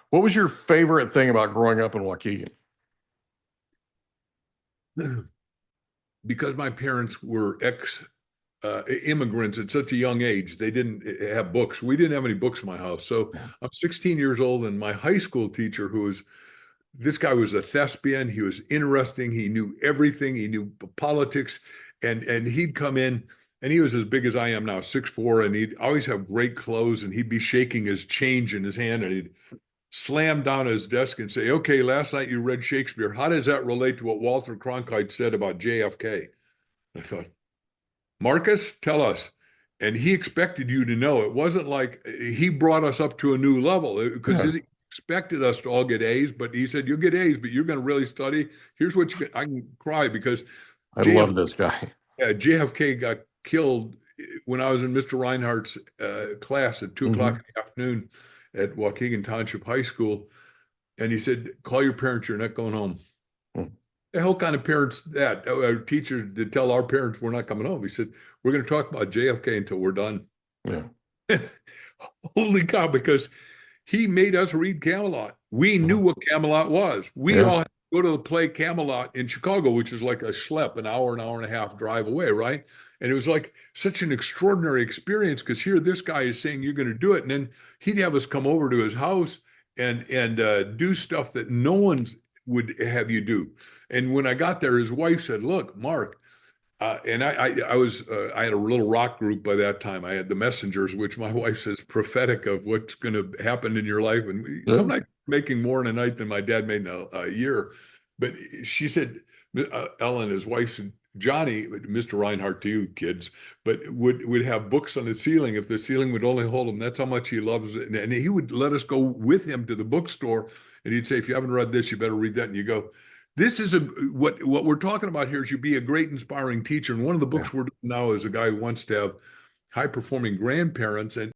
What was your favorite thing about growing up in Waukegan? Because my parents were ex immigrants at such a young age. They didn't have books. We didn't have any books in my house. So Yeah. I'm 16 years old, and my high school teacher, this guy was a thespian. He was interesting. He knew everything. He knew politics, and he'd come in, and he was as big as I am now, 6'4", and he'd always have great clothes, and he'd be shaking his change in his hand, and he'd slam down his desk and say, "Okay, last night you read Shakespeare. How does that relate to what Walter Cronkite said about JFK?" I thought, Marcus, tell us. And he expected you to know. It wasn't like he brought us up to a new level because Yeah. he expected us to all get A's, but he said, you'll get A's, but you're going to really study. Here's what I can cry because I JF, love this guy. JFK got killed when I was in Mr. Reinhardt's class at 2 o'clock Hmm. in the afternoon at Waukegan Township High School. And he said, call your parents, you're not going home. The hell kind of parents that our teachers to tell our parents we're not coming home. He said, we're going to talk about JFK until we're done. Yeah. Holy cow, because he made us read Camelot. We knew what Camelot was. We Yeah. all had to go to the play Camelot in Chicago, which is like a schlep, an hour and a half drive away, right? And it was like such an extraordinary experience because here this guy is saying you're going to do it. And then he'd have us come over to his house and do stuff that no one's would have you do. And when I got there, his wife said, "Look, Mark," and I had a little rock group by that time. I had the Messengers, which my wife says prophetic of what's going to happen in your life. And Yeah. some nights making more in a night than my dad made in a year. But she said, Ellen, his wife said, Johnny, Mr. Reinhardt to you kids, but would have books on the ceiling if the ceiling would only hold him. That's how much he loves it. And he would let us go with him to the bookstore, and he'd say, if you haven't read this, you better read that. And you go, this is what we're talking about here is you be a great inspiring teacher. And one of the Yeah. books we're doing now is a guy who wants to have high performing grandparents, and